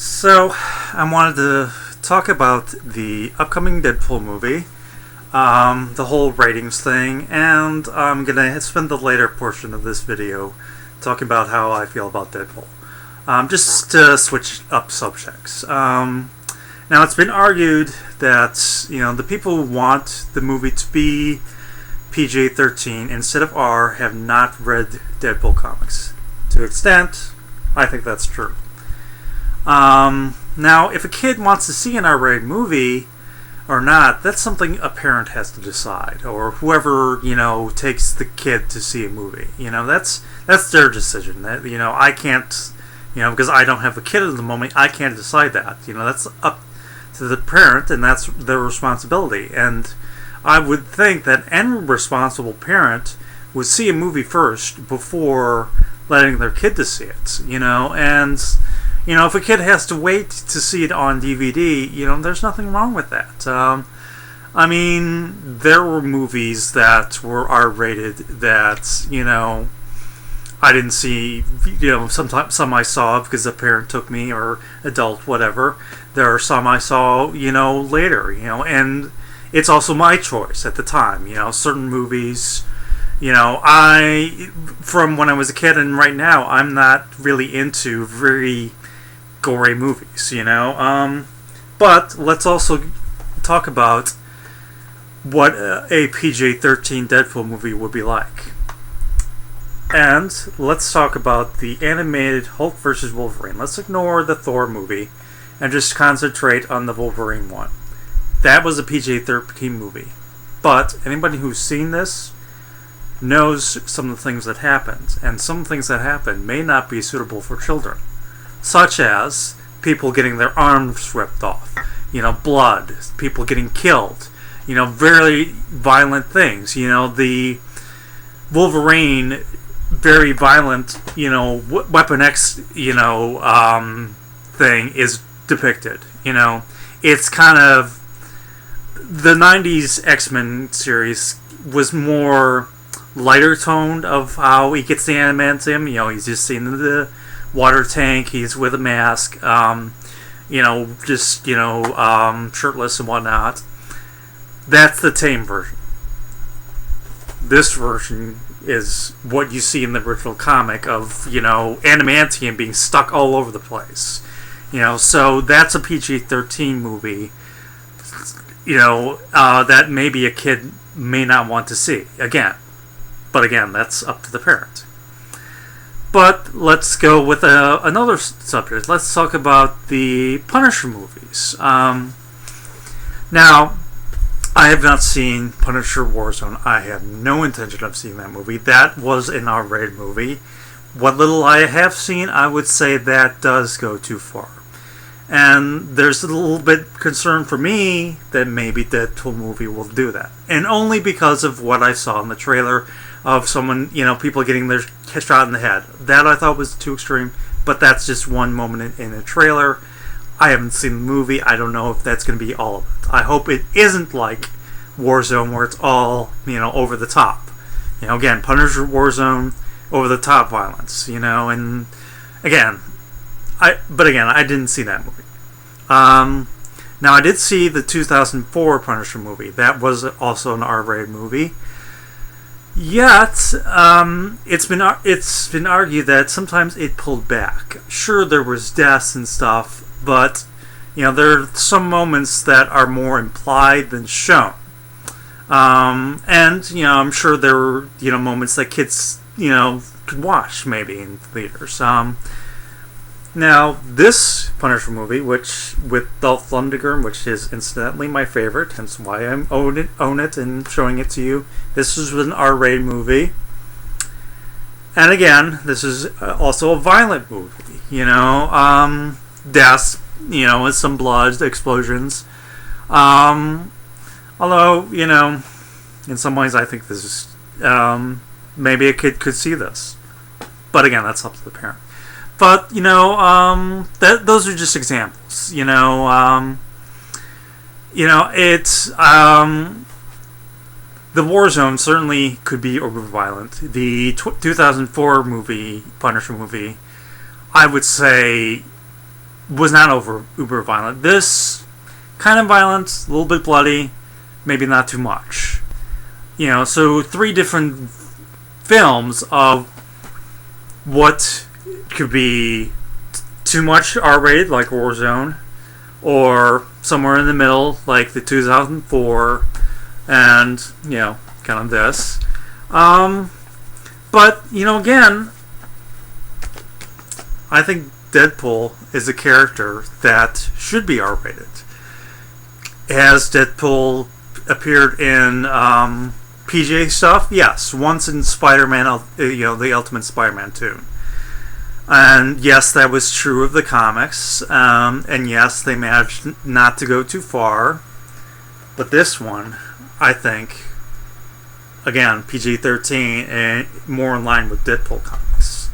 So, I wanted to talk about the upcoming Deadpool movie, the whole ratings thing, and I'm going to spend the later portion of this video talking about how I feel about Deadpool. Just to switch up subjects. Now, it's been argued that, the people who want the movie to be PG-13 instead of R have not read Deadpool comics. To an extent, I think that's true. Now, if a kid wants to see an R-rated movie or not, that's something a parent has to decide, or whoever, takes the kid to see a movie. That's their decision. I can't, because I don't have a kid at the moment, I can't decide that. That's up to the parent, and that's their responsibility. And I would think that any responsible parent would see a movie first before letting their kid to see it, and if a kid has to wait to see it on DVD, there's nothing wrong with that. There were movies that were R-rated that, I didn't see, some I saw because a parent took me, or adult, whatever. There are some I saw, later, and it's also my choice at the time. Certain movies, from when I was a kid and right now, I'm not really into very gory movies, but let's also talk about what a PG-13 Deadpool movie would be like. And let's talk about the animated Hulk vs. Wolverine. Let's ignore the Thor movie and just concentrate on the Wolverine one. That was a PG-13 movie, but anybody who's seen this knows some of the things that happened, and some things that happened may not be suitable for children, such as people getting their arms ripped off, blood, people getting killed, very violent things. The Wolverine, very violent, Weapon X, thing is depicted. It's kind of the 90s X-Men series was more lighter toned of how he gets the adamantium. He's just seen the water tank, he's with a mask, shirtless and whatnot. That's the tame version. This version is what you see in the original comic of, adamantium being stuck all over the place. So that's a PG-13 movie, that maybe a kid may not want to see. But again, that's up to the parent. But let's go with another subject. Let's talk about the Punisher movies. Now, I have not seen Punisher Warzone. I have no intention of seeing that movie. That was an R-rated movie. What little I have seen, I would say that does go too far. And there's a little bit concern for me that maybe Deadpool movie will do that. And only because of what I saw in the trailer of someone, people getting their shot in the head. That I thought was too extreme, but that's just one moment in a trailer. I haven't seen the movie. I don't know if that's going to be all of it. I hope it isn't like Warzone where it's all, over the top. Again, Punisher Warzone, over the top violence, and again, I didn't see that movie. Now I did see the 2004 Punisher movie. That was also an R-rated movie. Yet, it's been argued that sometimes it pulled back. Sure, there was deaths and stuff, but there are some moments that are more implied than shown. And I'm sure there were moments that kids could watch maybe in theaters. Now, this Punisher movie, which with Dolph Lundgren, which is incidentally my favorite, hence why I own it and showing it to you. This is an R-rated movie, and again, this is also a violent movie. Deaths, with some blood, explosions. Although, in some ways, I think this is maybe a kid could see this, but again, that's up to the parent. But, those are just examples. It's, the Warzone certainly could be over-violent. The 2004 movie, Punisher movie, I would say was not uber violent. This kind of violent, a little bit bloody, maybe not too much. So 3 different films of what could be too much R-rated, like Warzone, or somewhere in the middle, like the 2004, and kind of this. But again, I think Deadpool is a character that should be R-rated. Has Deadpool appeared in PG stuff? Yes, once in Spider-Man, the Ultimate Spider-Man 2. And yes, that was true of the comics. And yes, they managed not to go too far. But this one, I think, again, PG-13 and more in line with Deadpool comics.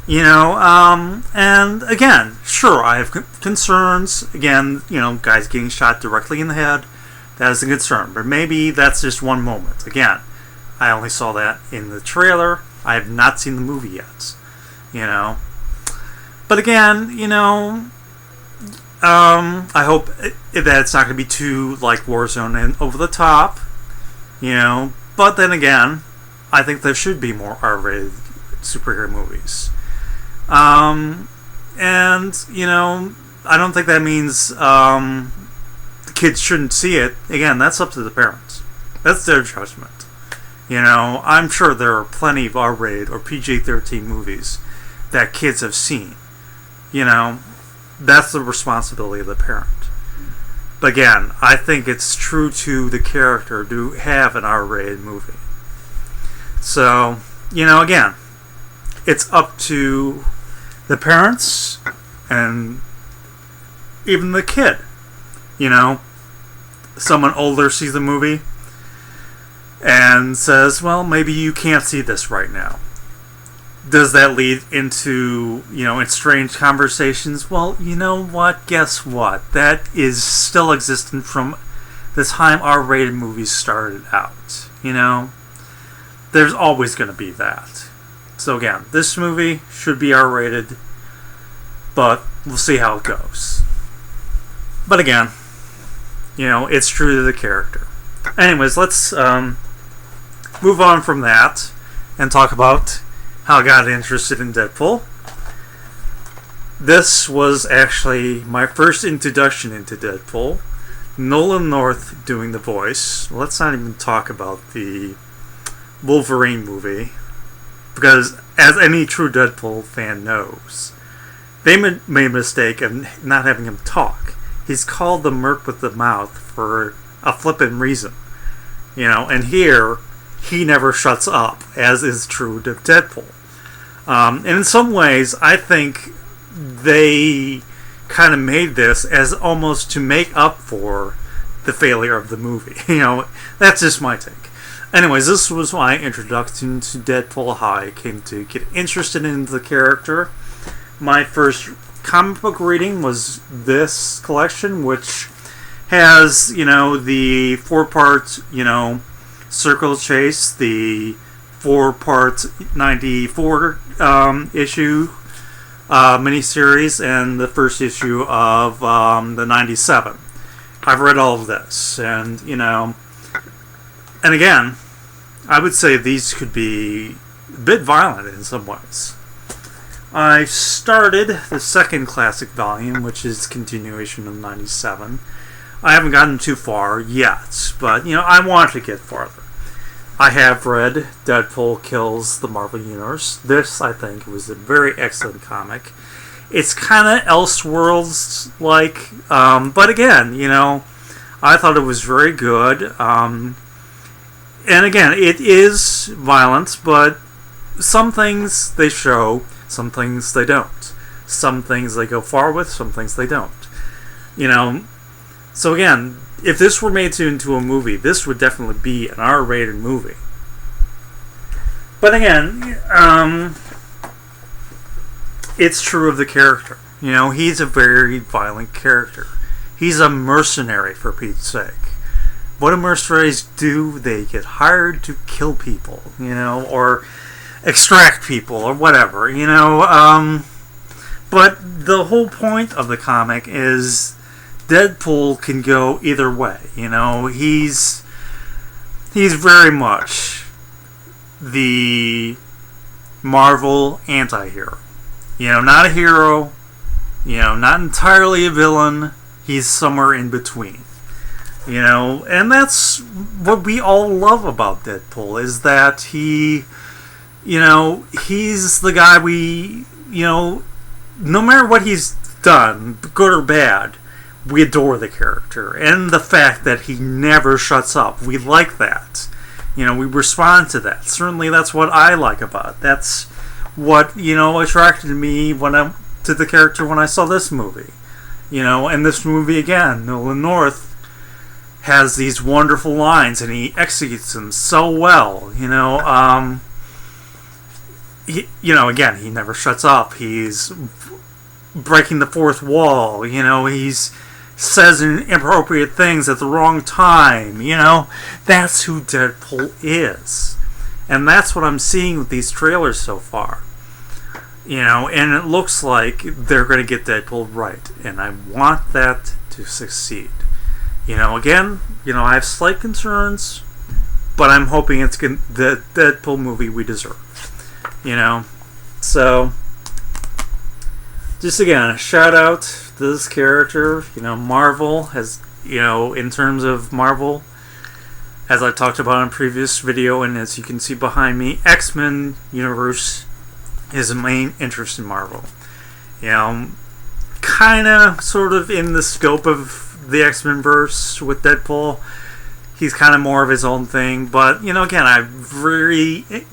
And again, sure, I have concerns. Again, guys getting shot directly in the head. That is a concern. But maybe that's just one moment. Again, I only saw that in the trailer. I have not seen the movie yet. But again, I hope that it's not going to be too like Warzone and over the top. But then again, I think there should be more R-rated superhero movies. And I don't think that means the kids shouldn't see it. Again, that's up to the parents. That's their judgment. I'm sure there are plenty of R-rated or PG-13 movies that kids have seen. That's the responsibility of the parent. But again, I think it's true to the character to have an R-rated movie. So, again, it's up to the parents and even the kid. Someone older sees the movie and says, well, maybe you can't see this right now. Does that lead into, strange conversations? Well, you know what? Guess what? That is still existent from the time R-rated movies started out. There's always going to be that. So again, this movie should be R-rated, but we'll see how it goes. But again, it's true to the character. Anyways, let's move on from that and talk about how I got interested in Deadpool. This was actually my first introduction into Deadpool. Nolan North doing the voice. Let's not even talk about the Wolverine movie, because as any true Deadpool fan knows, they made a mistake of not having him talk. He's called the Merc with the Mouth for a flippant reason. And here, he never shuts up, as is true to Deadpool. And in some ways, I think they kind of made this as almost to make up for the failure of the movie. That's just my take. Anyways, this was my introduction to Deadpool, how I came to get interested in the character. My first comic book reading was this collection, which has, the 4-part, Circle Chase, the 4-part 94 issue miniseries, and the first issue of the 97. I've read all of this, and and again, I would say these could be a bit violent in some ways. I started the second classic volume, which is continuation of 97. I haven't gotten too far yet, but I want to get farther. I have read Deadpool Kills the Marvel Universe. This, I think, was a very excellent comic. It's kind of Elseworlds-like, but again, I thought it was very good. And again, it is violent, but some things they show, some things they don't. Some things they go far with, some things they don't. So again, if this were made into a movie, this would definitely be an R-rated movie. But again, it's true of the character. He's a very violent character. He's a mercenary, for Pete's sake. What do mercenaries do? They get hired to kill people, or extract people, or whatever. But the whole point of the comic is Deadpool can go either way. You know, he's very much the Marvel anti-hero. You know, not a hero, you know, not entirely a villain. He's somewhere in between. You know, and that's what we all love about Deadpool, is that he, you know, he's the guy we, you know, no matter what he's done, good or bad, we adore the character. And the fact that he never shuts up. We like that. You know, we respond to that. Certainly that's what I like about it. That's what, you know, attracted me to the character when I saw this movie. You know, and this movie again, Nolan North has these wonderful lines, and he executes them so well. You know, you know, again, he never shuts up. He's breaking the fourth wall. You know, he's says inappropriate things at the wrong time. You know, that's who Deadpool is, and that's what I'm seeing with these trailers so far. You know, and it looks like they're going to get Deadpool right, and I want that to succeed. You know, again, you know, I have slight concerns, but I'm hoping it's the Deadpool movie we deserve. You know, so just again, a shout out to this character. You know, Marvel has, you know, in terms of Marvel, as I talked about in a previous video, and as you can see behind me, X-Men universe is a main interest in Marvel. You know, kind of, sort of in the scope of the X-Men verse with Deadpool. He's kind of more of his own thing, but, you know, again, I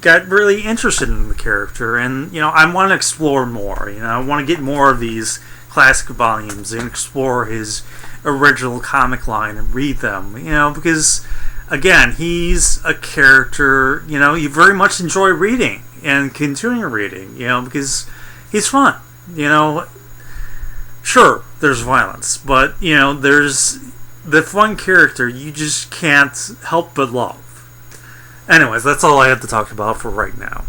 got really interested in the character, and, you know, I want to explore more. You know, I want to get more of these classic volumes and explore his original comic line and read them, you know, because, again, he's a character, you know, you very much enjoy reading and continuing reading, you know, because he's fun, you know. Sure, there's violence, but, you know, there's the fun character you just can't help but love. Anyways, that's all I have to talk about for right now.